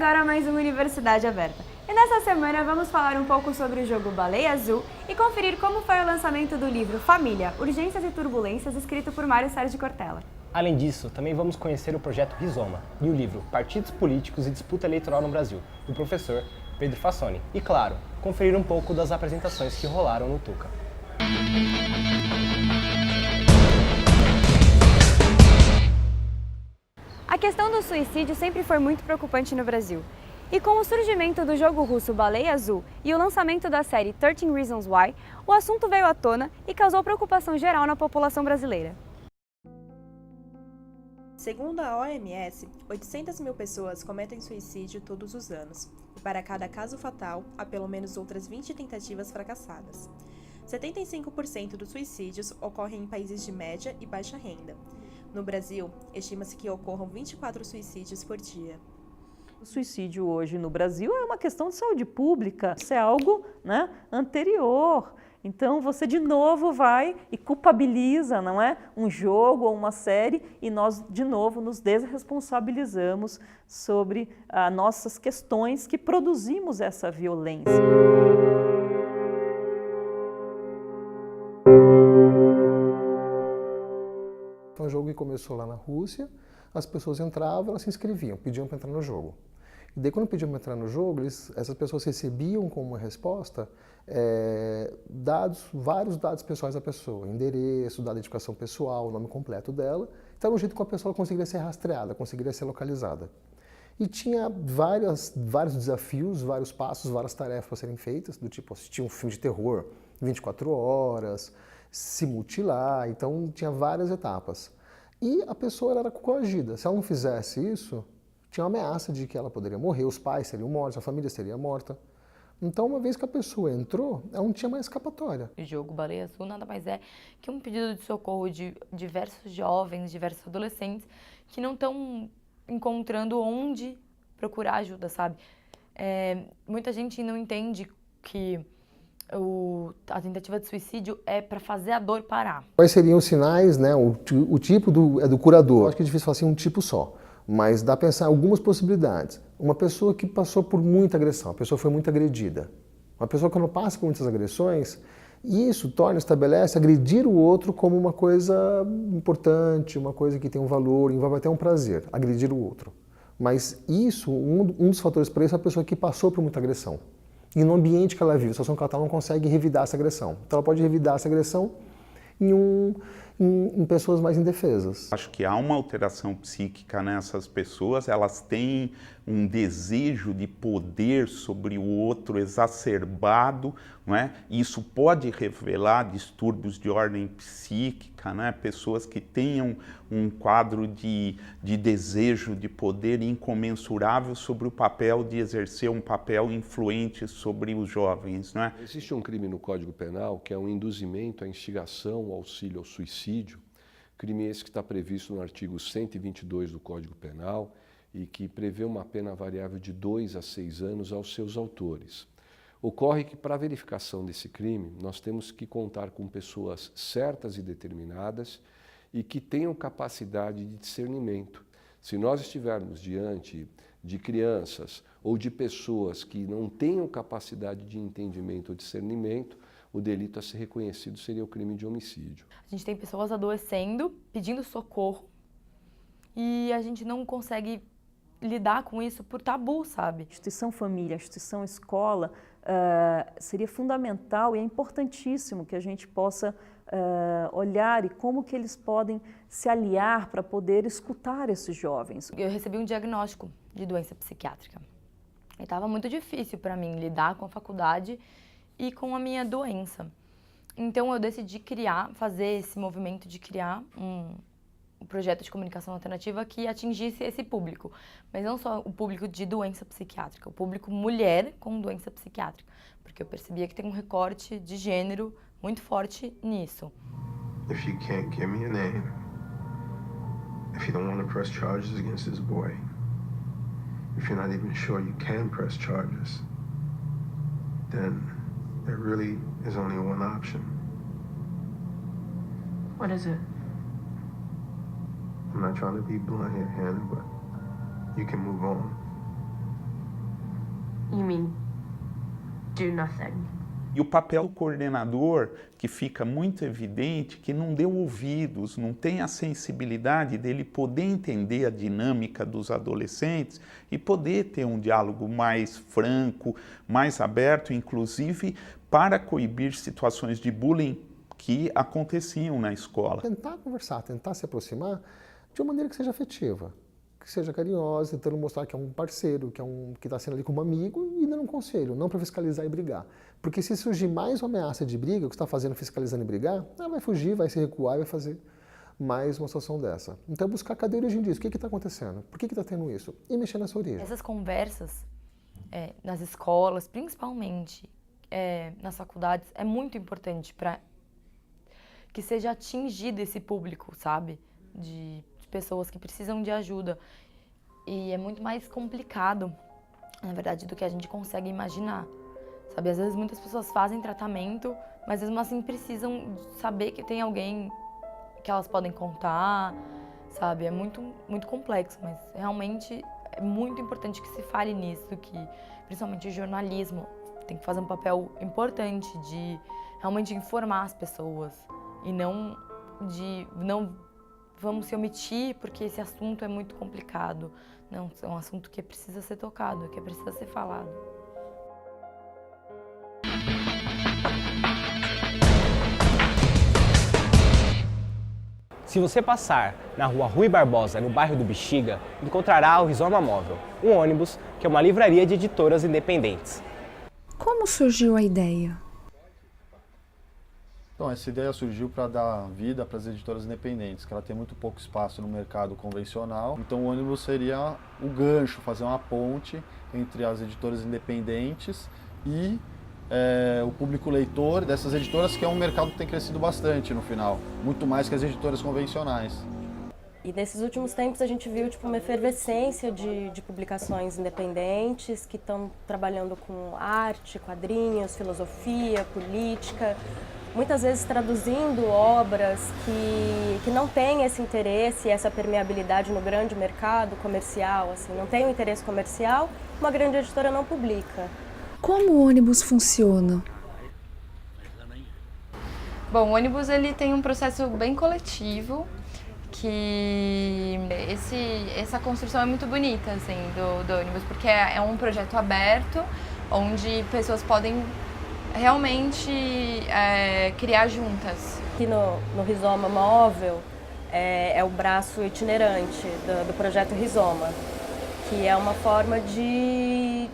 agora mais uma Universidade Aberta. E nessa semana vamos falar um pouco sobre o jogo Baleia Azul e conferir como foi o lançamento do livro Família, Urgências e Turbulências, escrito por Mário Sérgio Cortella. Além disso, também vamos conhecer o projeto Rizoma e o livro Partidos Políticos e Disputa Eleitoral no Brasil, do professor Pedro Fassoni. E claro, conferir um pouco das apresentações que rolaram no Tuca. A questão do suicídio sempre foi muito preocupante no Brasil. E com o surgimento do jogo russo Baleia Azul e o lançamento da série 13 Reasons Why, o assunto veio à tona e causou preocupação geral na população brasileira. Segundo a OMS, 800 mil pessoas cometem suicídio todos os anos, e para cada caso fatal, há pelo menos outras 20 tentativas fracassadas. 75% dos suicídios ocorrem em países de média e baixa renda. No Brasil, estima-se que ocorram 24 suicídios por dia. O suicídio hoje no Brasil é uma questão de saúde pública, isso é algo, anterior. Então você de novo vai e culpabiliza, não é? Um jogo ou uma série e nós de novo nos desresponsabilizamos sobre nossas questões que produzimos essa violência. Foi um jogo que começou lá na Rússia, as pessoas entravam, elas se inscreviam, pediam para entrar no jogo. E daí quando pediam para entrar no jogo, essas pessoas recebiam como uma resposta vários dados pessoais da pessoa, endereço, dado de identificação pessoal, o nome completo dela. Então era um jeito que a pessoa conseguiria ser rastreada, conseguiria ser localizada. E tinha vários desafios, vários passos, várias tarefas para serem feitas, do tipo assistir um filme de terror 24 horas, se mutilar, então tinha várias etapas. E a pessoa era coagida. Se ela não fizesse isso, tinha uma ameaça de que ela poderia morrer, os pais seriam mortos, a família seria morta. Então, uma vez que a pessoa entrou, ela não tinha mais escapatória. O jogo Baleia Azul nada mais é que um pedido de socorro de diversos jovens, diversos adolescentes que não estão encontrando onde procurar ajuda, sabe? Muita gente não entende que a tentativa de suicídio é para fazer a dor parar. Quais seriam os sinais, né? O tipo do curador? Acho que é difícil falar assim um tipo só, mas dá para pensar algumas possibilidades. Uma pessoa que passou por muita agressão, a pessoa foi muito agredida. Uma pessoa que não passa por muitas agressões, isso estabelece agredir o outro como uma coisa importante, uma coisa que tem um valor, envolve até um prazer, agredir o outro. Mas isso, um dos fatores para isso é a pessoa que passou por muita agressão. E no ambiente que ela vive, a situação que ela está, não consegue revidar essa agressão. Então ela pode revidar essa agressão em pessoas mais indefesas. Acho que há uma alteração psíquica nessas pessoas, elas têm um desejo de poder sobre o outro exacerbado, não é? Isso pode revelar distúrbios de ordem psíquica, né? Pessoas que tenham um quadro de desejo de poder incomensurável sobre o papel de exercer um papel influente sobre os jovens, não é? Existe um crime no Código Penal que é um induzimento à instigação, ao auxílio ao suicídio, crime esse que está previsto no artigo 122 do Código Penal e que prevê uma pena variável de 2 a 6 anos aos seus autores. Ocorre que, para a verificação desse crime, nós temos que contar com pessoas certas e determinadas e que tenham capacidade de discernimento. Se nós estivermos diante de crianças ou de pessoas que não tenham capacidade de entendimento ou discernimento, o delito a ser reconhecido seria o crime de homicídio. A gente tem pessoas adoecendo, pedindo socorro, e a gente não consegue lidar com isso por tabu, sabe? A instituição família, a instituição escola seria fundamental e é importantíssimo que a gente possa olhar e como que eles podem se aliar para poder escutar esses jovens. Eu recebi um diagnóstico de doença psiquiátrica. E estava muito difícil para mim lidar com a faculdade e com a minha doença. Então eu decidi fazer esse movimento de criar um projeto de comunicação alternativa que atingisse esse público, mas não só o público de doença psiquiátrica, o público mulher com doença psiquiátrica, porque eu percebia que tem um recorte de gênero muito forte nisso. If you can't give me a name, if you don't want to press charges against this boy, if you're not even sure you can press charges, then there really is only one option. What is it? I'm not trying to be blunt here, Hannah, but you can move on. You mean do nothing? E o papel do coordenador, que fica muito evidente, que não deu ouvidos, não tem a sensibilidade dele poder entender a dinâmica dos adolescentes e poder ter um diálogo mais franco, mais aberto, inclusive para coibir situações de bullying que aconteciam na escola. Tentar conversar, tentar se aproximar de uma maneira que seja afetiva, que seja carinhosa, tentando mostrar que é um parceiro, que está sendo ali como amigo e dando um conselho, não para fiscalizar e brigar. Porque se surgir mais uma ameaça de briga, o que você está fazendo fiscalizando e brigar, ela vai fugir, vai se recuar e vai fazer mais uma situação dessa. Então buscar cadê a origem disso, o que está acontecendo, por que está tendo isso e mexer nessa origem. Essas conversas nas escolas, principalmente nas faculdades, é muito importante para que seja atingido esse público, sabe? De pessoas que precisam de ajuda. E é muito mais complicado, na verdade, do que a gente consegue imaginar. Sabe, às vezes muitas pessoas fazem tratamento, mas mesmo assim precisam saber que tem alguém que elas podem contar, sabe? É muito, muito complexo, mas realmente é muito importante que se fale nisso, que principalmente o jornalismo tem que fazer um papel importante de realmente informar as pessoas e não vamos se omitir porque esse assunto é muito complicado. Não, é um assunto que precisa ser tocado, que precisa ser falado. Se você passar na rua Rui Barbosa, no bairro do Bexiga, encontrará o Rizoma Móvel, um ônibus que é uma livraria de editoras independentes. Como surgiu a ideia? Então, essa ideia surgiu para dar vida para as editoras independentes, que ela tem muito pouco espaço no mercado convencional. Então, o ônibus seria o gancho, fazer uma ponte entre as editoras independentes e o público leitor dessas editoras, que é um mercado que tem crescido bastante no final, muito mais que as editoras convencionais. E nesses últimos tempos a gente viu uma efervescência de publicações independentes que estão trabalhando com arte, quadrinhos, filosofia, política, muitas vezes traduzindo obras que não têm esse interesse, essa permeabilidade no grande mercado comercial, assim, não tem o interesse comercial, uma grande editora não publica. Como o ônibus funciona? Bom, o ônibus ele tem um processo bem coletivo, que essa construção é muito bonita assim, do ônibus, porque é um projeto aberto, onde pessoas podem realmente criar juntas. Aqui no Rizoma Móvel é o braço itinerante do projeto Rizoma, que é uma forma de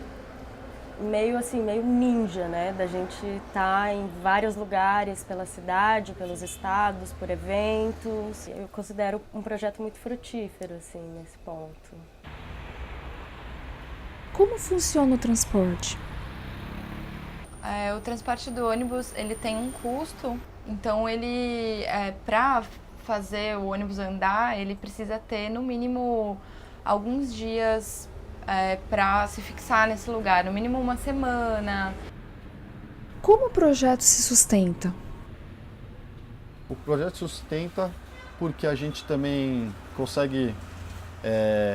meio ninja, né? Da gente estar em vários lugares pela cidade, pelos estados, por eventos. Eu considero um projeto muito frutífero, assim, nesse ponto. Como funciona o transporte? O transporte do ônibus, ele tem um custo, então ele, para fazer o ônibus andar, ele precisa ter no mínimo alguns dias para se fixar nesse lugar, no mínimo uma semana. Como o projeto se sustenta? O projeto sustenta porque a gente também consegue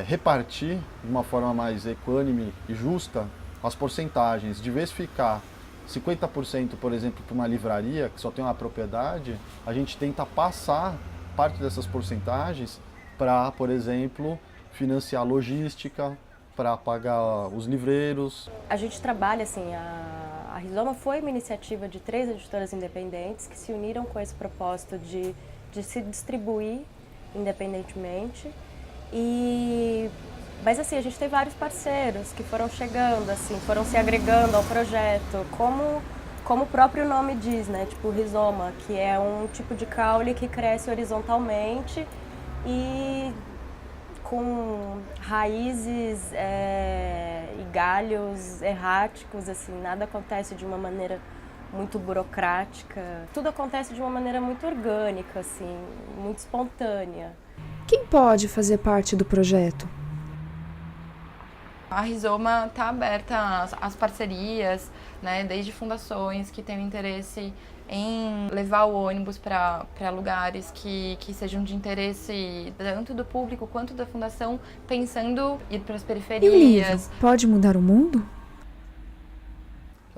repartir de uma forma mais equânime e justa as porcentagens, diversificar 50%, por exemplo, para uma livraria que só tem uma propriedade, a gente tenta passar parte dessas porcentagens para, por exemplo, financiar logística, para pagar os livreiros. A gente trabalha assim, a Rizoma foi uma iniciativa de 3 editoras independentes que se uniram com esse propósito de se distribuir independentemente. Mas assim, a gente tem vários parceiros que foram chegando, assim, foram se agregando ao projeto, como o próprio nome diz, né? Tipo o rizoma, que é um tipo de caule que cresce horizontalmente e com raízes e galhos erráticos, assim, nada acontece de uma maneira muito burocrática. Tudo acontece de uma maneira muito orgânica, assim, muito espontânea. Quem pode fazer parte do projeto? A Rizoma está aberta às parcerias, né, desde fundações que têm interesse em levar o ônibus para lugares que sejam de interesse tanto do público quanto da fundação, pensando em ir para as periferias. E o livro pode mudar o mundo?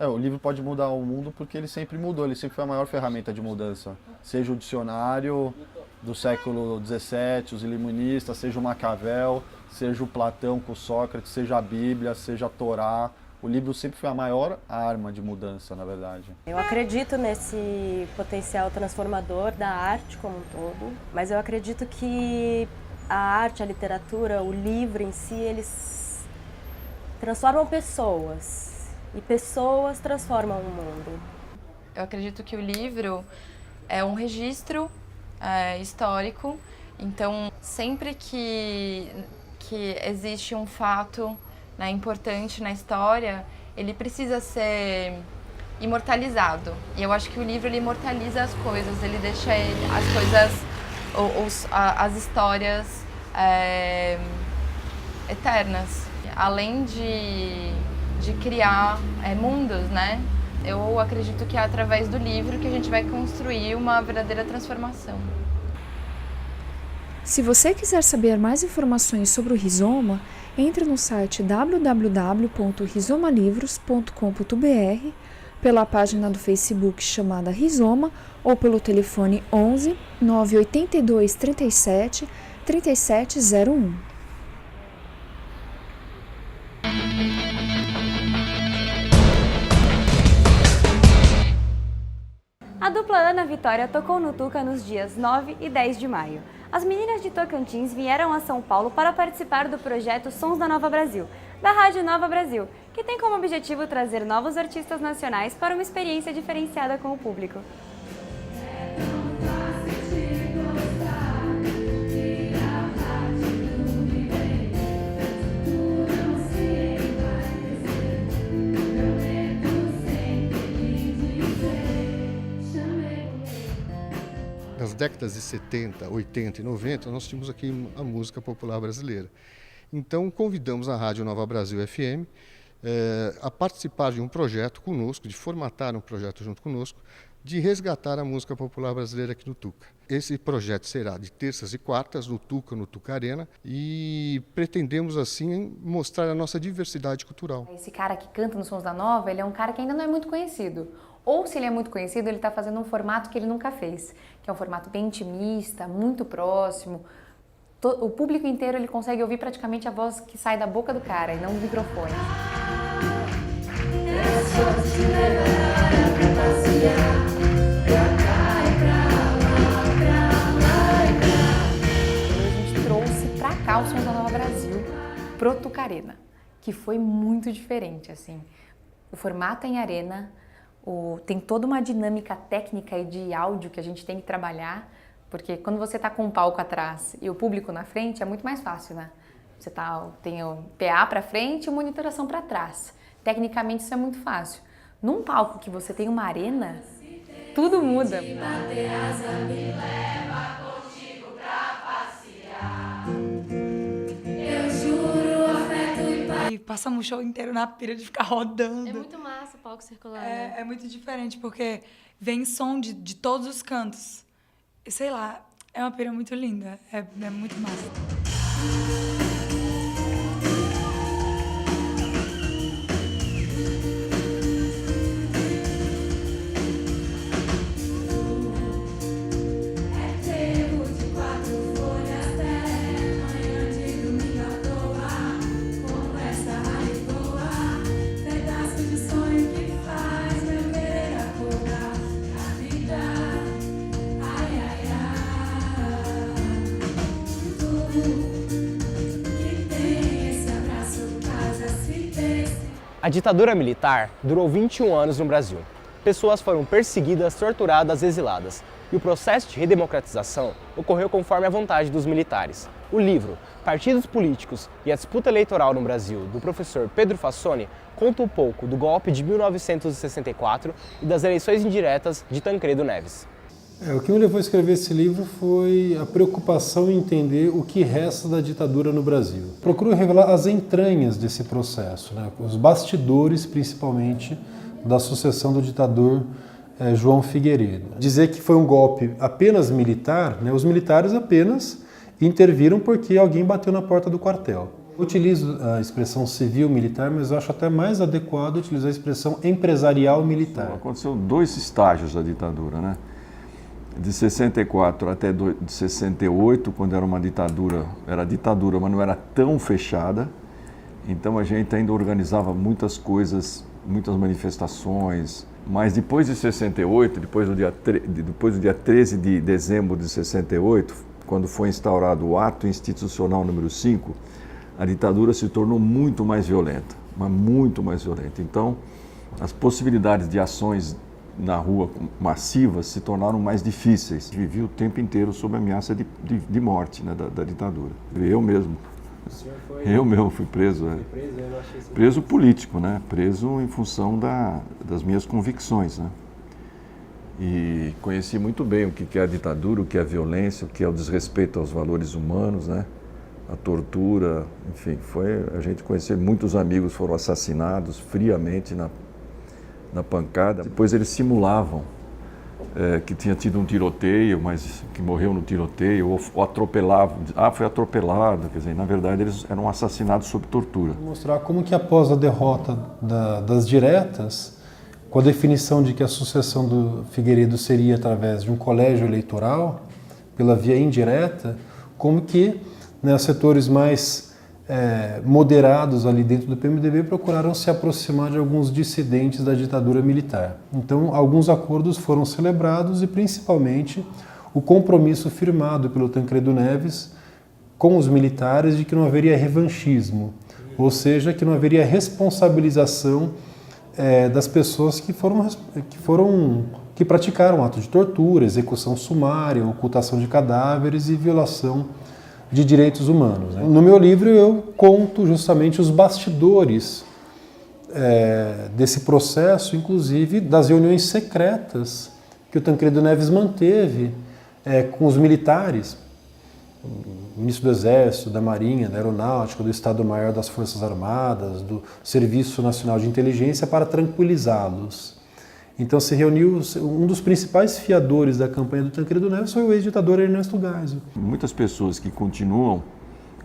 O livro pode mudar o mundo porque ele sempre mudou, ele sempre foi a maior ferramenta de mudança. Seja o dicionário do século XVII, os iluministas, seja o Maquiavel, seja o Platão com Sócrates, seja a Bíblia, seja a Torá. O livro sempre foi a maior arma de mudança, na verdade. Eu acredito nesse potencial transformador da arte como um todo, mas eu acredito que a arte, a literatura, o livro em si, eles transformam pessoas. E pessoas transformam o mundo. Eu acredito que o livro é um registro histórico, então sempre que existe um fato, né, importante na história, ele precisa ser imortalizado. E eu acho que o livro ele imortaliza as coisas, ele deixa as coisas, as histórias eternas. Além de criar mundos, né? Eu acredito que é através do livro que a gente vai construir uma verdadeira transformação. Se você quiser saber mais informações sobre o Rizoma, entre no site www.rizomalivros.com.br, pela página do Facebook chamada Rizoma ou pelo telefone 11 982 37 3701. A dupla Ana Vitória tocou no Tuca nos dias 9 e 10 de maio. As meninas de Tocantins vieram a São Paulo para participar do projeto Sons da Nova Brasil, da Rádio Nova Brasil, que tem como objetivo trazer novos artistas nacionais para uma experiência diferenciada com o público. Nas décadas de 70, 80 e 90, nós tínhamos aqui a música popular brasileira. Então, convidamos a Rádio Nova Brasil FM a participar de um projeto conosco, de formatar um projeto junto conosco, de resgatar a música popular brasileira aqui no Tuca. Esse projeto será de terças e quartas, no Tuca Arena, e pretendemos, assim, mostrar a nossa diversidade cultural. Esse cara que canta nos Sons da Nova, ele é um cara que ainda não é muito conhecido. Ou, se ele é muito conhecido, ele está fazendo um formato que ele nunca fez, que é um formato bem intimista, muito próximo. O público inteiro ele consegue ouvir praticamente a voz que sai da boca do cara e não do microfone. A gente trouxe pra cá o Sons da Nova Brasil, pro Tuca Arena, que foi muito diferente, assim. O formato é em arena, tem toda uma dinâmica técnica e de áudio que a gente tem que trabalhar, porque quando você está com um palco atrás e o público na frente, é muito mais fácil, né? Você tem o PA para frente e a monitoração para trás. Tecnicamente isso é muito fácil. Num palco que você tem uma arena, tudo muda. E passamos o show inteiro na pira de ficar rodando. É muito massa o palco circular. É muito diferente, porque vem som de todos os cantos. E, sei lá, é uma pira muito linda, é muito massa. A ditadura militar durou 21 anos no Brasil. Pessoas foram perseguidas, torturadas, exiladas. E o processo de redemocratização ocorreu conforme a vontade dos militares. O livro Partidos Políticos e a Disputa Eleitoral no Brasil, do professor Pedro Fassoni, conta um pouco do golpe de 1964 e das eleições indiretas de Tancredo Neves. O que me levou a escrever esse livro foi a preocupação em entender o que resta da ditadura no Brasil. Procuro revelar as entranhas desse processo, né? Os bastidores, principalmente, da sucessão do ditador João Figueiredo. Dizer que foi um golpe apenas militar, né? Os militares apenas interviram porque alguém bateu na porta do quartel. Eu utilizo a expressão civil-militar, mas eu acho até mais adequado utilizar a expressão empresarial-militar. Aconteceu 2 estágios da ditadura, né? De 64 até de 68, quando era uma ditadura, era ditadura, mas não era tão fechada. Então a gente ainda organizava muitas coisas, muitas manifestações. Mas depois de 68, depois do dia 13 de dezembro de 68, quando foi instaurado o Ato Institucional número 5, a ditadura se tornou muito mais violenta, mas muito mais violenta. Então, as possibilidades de ações na rua massivas se tornaram mais difíceis. Vivi o tempo inteiro sob ameaça de morte, né, da ditadura. Eu mesmo. Eu mesmo fui preso. Preso político, né? Preso em função das minhas convicções, né? E conheci muito bem o que é a ditadura, o que é a violência, o que é o desrespeito aos valores humanos, né? A tortura, enfim, a gente conheceu, muitos amigos foram assassinados friamente na pancada. Depois eles simulavam que tinha tido um tiroteio, mas que morreu no tiroteio, ou atropelavam. Foi atropelado, quer dizer, na verdade eles eram assassinados sob tortura. Vou mostrar como que após a derrota das diretas, com a definição de que a sucessão do Figueiredo seria através de um colégio eleitoral, pela via indireta, como que, né, os setores mais moderados ali dentro do PMDB procuraram se aproximar de alguns dissidentes da ditadura militar. Então, alguns acordos foram celebrados e, principalmente, o compromisso firmado pelo Tancredo Neves com os militares de que não haveria revanchismo, ou seja, que não haveria responsabilização das pessoas que praticaram atos de tortura, execução sumária, ocultação de cadáveres e violação de direitos humanos. No meu livro eu conto justamente os bastidores desse processo, inclusive das reuniões secretas que o Tancredo Neves manteve com os militares, o ministro do Exército, da Marinha, da Aeronáutica, do Estado-Maior das Forças Armadas, do Serviço Nacional de Inteligência para tranquilizá-los. Então se reuniu, um dos principais fiadores da campanha do Tancredo Neves foi o ex-ditador Ernesto Geisel. Muitas pessoas que continuam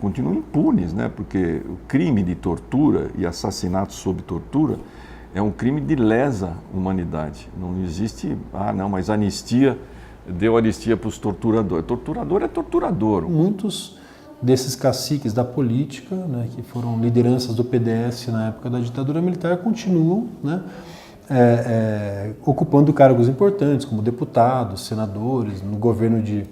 impunes, né? Porque o crime de tortura e assassinato sob tortura é um crime de lesa humanidade. Não existe, mas anistia, deu anistia para os torturadores. Torturador é torturador. Muitos desses caciques da política, né, que foram lideranças do PDS na época da ditadura militar, continuam, né, ocupando cargos importantes, como deputados, senadores, no governo de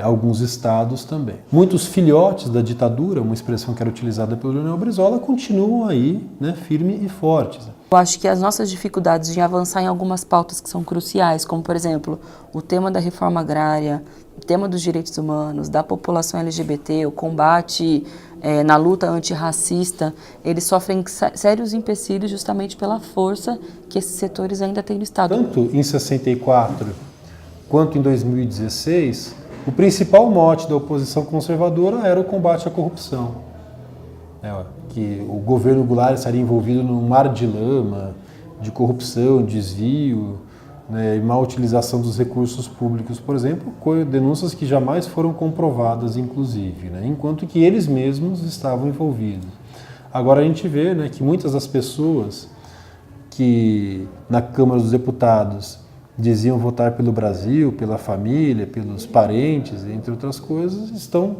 alguns estados também. Muitos filhotes da ditadura, uma expressão que era utilizada pelo Leonel Brizola, continuam aí, né, firmes e fortes. Eu acho que as nossas dificuldades de avançar em algumas pautas que são cruciais, como, por exemplo, o tema da reforma agrária, o tema dos direitos humanos, da população LGBT, o combate na luta antirracista, eles sofrem sérios empecilhos justamente pela força que esses setores ainda têm no Estado. Tanto em 64 quanto em 2016, o principal mote da oposição conservadora era o combate à corrupção. Que o governo Goulart estaria envolvido num mar de lama, de corrupção, desvio, né, e má utilização dos recursos públicos, por exemplo, denúncias que jamais foram comprovadas, inclusive, né, enquanto que eles mesmos estavam envolvidos. Agora a gente vê, né, que muitas das pessoas que na Câmara dos Deputados diziam votar pelo Brasil, pela família, pelos parentes, entre outras coisas, estão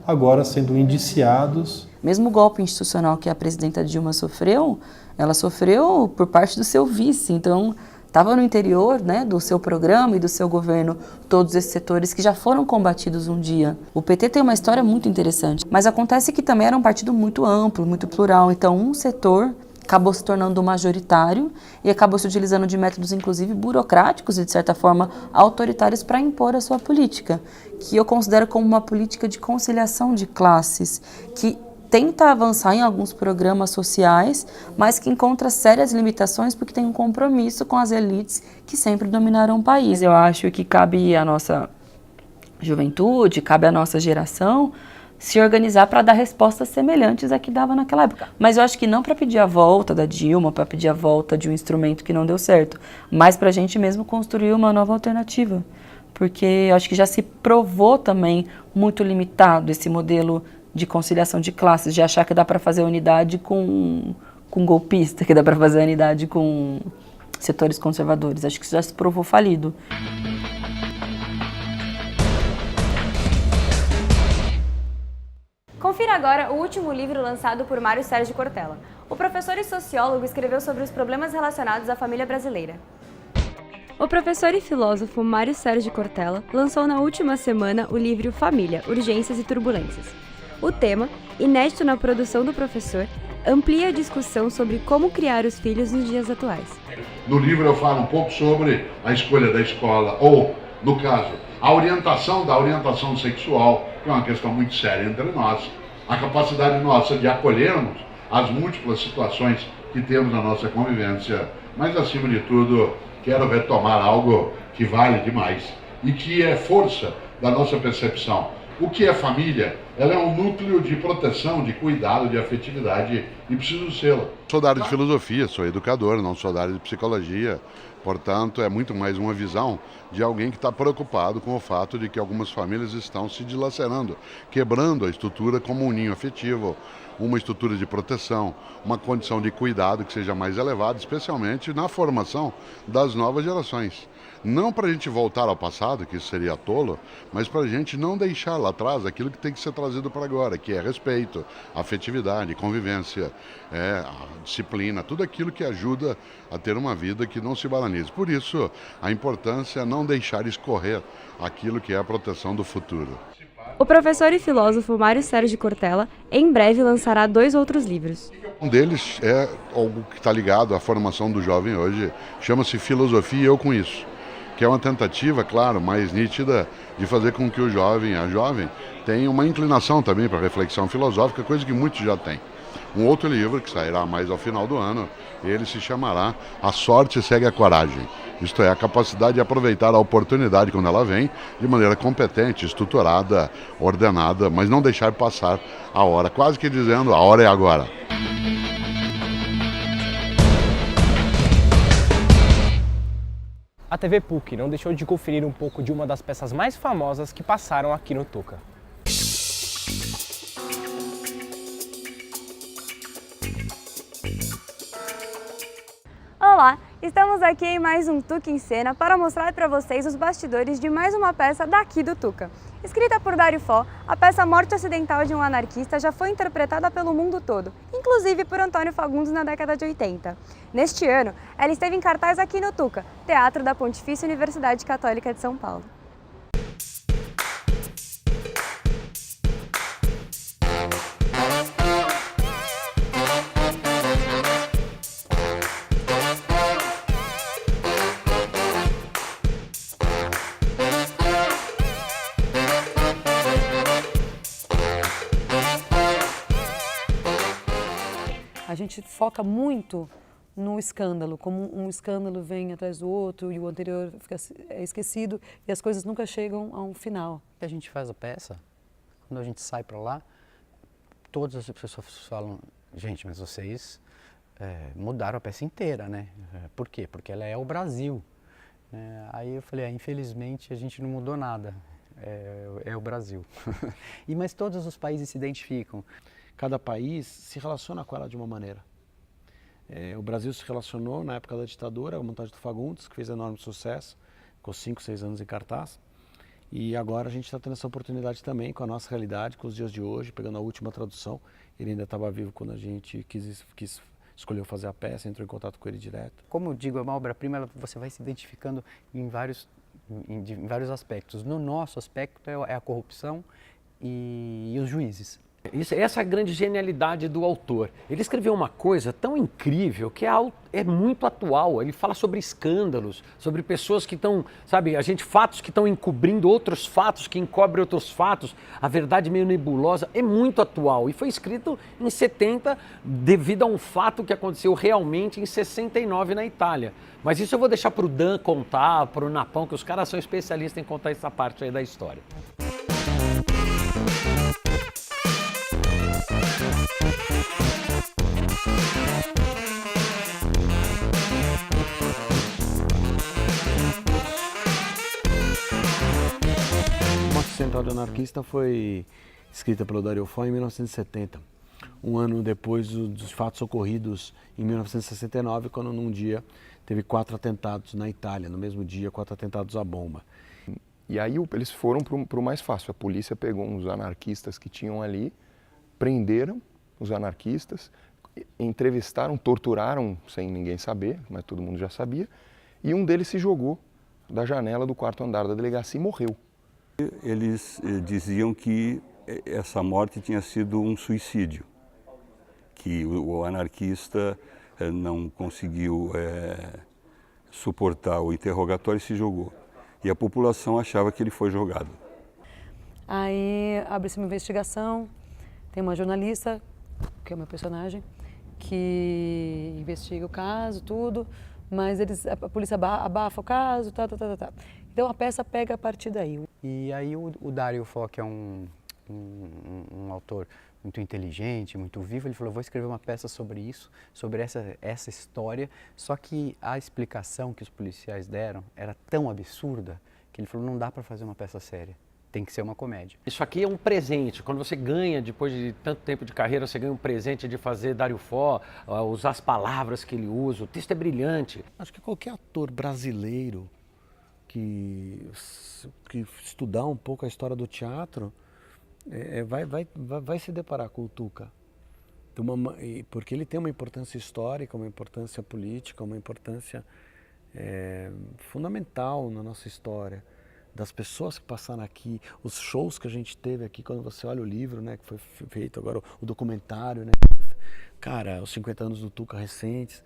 agora sendo indiciados. Mesmo o golpe institucional que a presidenta Dilma sofreu, ela sofreu por parte do seu vice, então estava no interior, né, do seu programa e do seu governo, todos esses setores que já foram combatidos um dia. O PT tem uma história muito interessante, mas acontece que também era um partido muito amplo, muito plural, então um setor acabou se tornando majoritário e acabou se utilizando de métodos, inclusive, burocráticos e, de certa forma, autoritários para impor a sua política, que eu considero como uma política de conciliação de classes, que tenta avançar em alguns programas sociais, mas que encontra sérias limitações porque tem um compromisso com as elites que sempre dominaram o país. Eu acho que cabe à nossa juventude, cabe à nossa geração se organizar para dar respostas semelhantes à que dava naquela época. Mas eu acho que não para pedir a volta da Dilma, para pedir a volta de um instrumento que não deu certo, mas para a gente mesmo construir uma nova alternativa. Porque eu acho que já se provou também muito limitado esse modelo de conciliação de classes, de achar que dá para fazer unidade com golpista, que dá para fazer unidade com setores conservadores. Acho que isso já se provou falido. Confira agora o último livro lançado por Mário Sérgio Cortella. O professor e sociólogo escreveu sobre os problemas relacionados à família brasileira. O professor e filósofo Mário Sérgio Cortella lançou na última semana o livro Família, Urgências e Turbulências. O tema, inédito na produção do professor, amplia a discussão sobre como criar os filhos nos dias atuais. No livro eu falo um pouco sobre a escolha da escola, ou, no caso, a orientação sexual, que é uma questão muito séria entre nós, a capacidade nossa de acolhermos as múltiplas situações que temos na nossa convivência, mas, acima de tudo, quero retomar algo que vale demais e que é força da nossa percepção. O que é família? Ela é um núcleo de proteção, de cuidado, de afetividade e preciso sê-la. Sou da área de filosofia, sou educador, não sou da área de psicologia. Portanto, é muito mais uma visão de alguém que está preocupado com o fato de que algumas famílias estão se dilacerando, quebrando a estrutura como um ninho afetivo, uma estrutura de proteção, uma condição de cuidado que seja mais elevada, especialmente na formação das novas gerações. Não para a gente voltar ao passado, que isso seria tolo, mas para a gente não deixar lá atrás aquilo que tem que ser trazido para agora, que é respeito, afetividade, convivência, a disciplina, tudo aquilo que ajuda a ter uma vida que não se banalize. Por isso, a importância é não deixar escorrer aquilo que é a proteção do futuro. O professor e filósofo Mário Sérgio Cortella em breve lançará 2 outros livros. Um deles é algo que está ligado à formação do jovem hoje, chama-se Filosofia e Eu com Isso, que é uma tentativa, claro, mais nítida de fazer com que o jovem, a jovem, tenha uma inclinação também para a reflexão filosófica, coisa que muitos já têm. Um outro livro, que sairá mais ao final do ano, ele se chamará A Sorte Segue a Coragem. Isto é, a capacidade de aproveitar a oportunidade quando ela vem, de maneira competente, estruturada, ordenada, mas não deixar passar a hora, quase que dizendo, a hora é agora. A TV PUC não deixou de conferir um pouco de uma das peças mais famosas que passaram aqui no Tuca. Olá, estamos aqui em mais um Tuca em Cena para mostrar para vocês os bastidores de mais uma peça daqui do Tuca. Escrita por Dário Fo, a peça Morte Ocidental de um Anarquista já foi interpretada pelo mundo todo, inclusive por Antônio Fagundes na década de 80. Neste ano, ela esteve em cartaz aqui no Tuca, Teatro da Pontifícia Universidade Católica de São Paulo. A gente foca muito no escândalo, como um escândalo vem atrás do outro e o anterior fica esquecido e as coisas nunca chegam a um final. A gente faz a peça, quando a gente sai para lá, todas as pessoas falam, gente, mas vocês mudaram a peça inteira, né? Por quê? Porque ela é o Brasil. Aí eu falei, infelizmente a gente não mudou nada, é o Brasil. Mas todos os países se identificam. Cada país se relaciona com ela de uma maneira. O Brasil se relacionou na época da ditadura, a montagem do Fagundes, que fez enorme sucesso, ficou 5, 6 anos em cartaz. E agora a gente está tendo essa oportunidade também com a nossa realidade, com os dias de hoje, pegando a última tradução. Ele ainda estava vivo quando a gente escolheu fazer a peça, entrou em contato com ele direto. Como eu digo, é uma obra-prima, você vai se identificando em vários aspectos. No nosso aspecto é a corrupção e os juízes. Essa é a grande genialidade do autor. Ele escreveu uma coisa tão incrível que é muito atual. Ele fala sobre escândalos, sobre pessoas que estão, fatos que estão encobrindo outros fatos, que encobrem outros fatos. A verdade meio nebulosa é muito atual. E foi escrito em 70 devido a um fato que aconteceu realmente em 69 na Itália. Mas isso eu vou deixar para o Dan contar, para o Napão, que os caras são especialistas em contar essa parte aí da história. O Morte Ocidental do Anarquista foi escrita pelo Dario Fo em 1970, um ano depois dos fatos ocorridos em 1969, quando num dia teve 4 atentados na Itália, no mesmo dia 4 atentados à bomba. E aí eles foram para o mais fácil, a polícia pegou uns anarquistas que tinham ali, prenderam os anarquistas, entrevistaram, torturaram sem ninguém saber, mas todo mundo já sabia, e um deles se jogou da janela do 4º andar da delegacia e morreu. Eles diziam que essa morte tinha sido um suicídio, que o anarquista não conseguiu suportar o interrogatório e se jogou. E a população achava que ele foi jogado. Aí abre-se uma investigação, tem uma jornalista, que é o meu personagem, que investiga o caso, tudo, mas a polícia abafa o caso, tá. Então a peça pega a partir daí. E aí o Dario Fo, que é um autor muito inteligente, muito vivo, ele falou, vou escrever uma peça sobre isso, sobre essa história, só que a explicação que os policiais deram era tão absurda que ele falou, não dá para fazer uma peça séria, tem que ser uma comédia. Isso aqui é um presente, quando você ganha, depois de tanto tempo de carreira, você ganha um presente de fazer Dario Fo, usar as palavras que ele usa, o texto é brilhante. Acho que qualquer ator brasileiro que estudar um pouco a história do teatro, vai se deparar com o Tuca, porque ele tem uma importância histórica, uma importância política, uma importância fundamental na nossa história, das pessoas que passaram aqui, os shows que a gente teve aqui, quando você olha o livro, né, que foi feito agora, o documentário, né, cara, os 50 anos do Tuca recentes,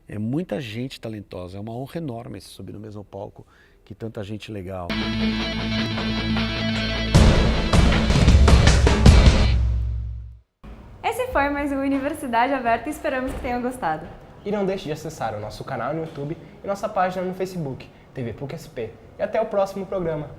é muita gente talentosa, é uma honra enorme se subir no mesmo palco que tanta gente legal. Esse foi mais um Universidade Aberta e esperamos que tenham gostado. E não deixe de acessar o nosso canal no YouTube e nossa página no Facebook, TV PUC SP. E até o próximo programa.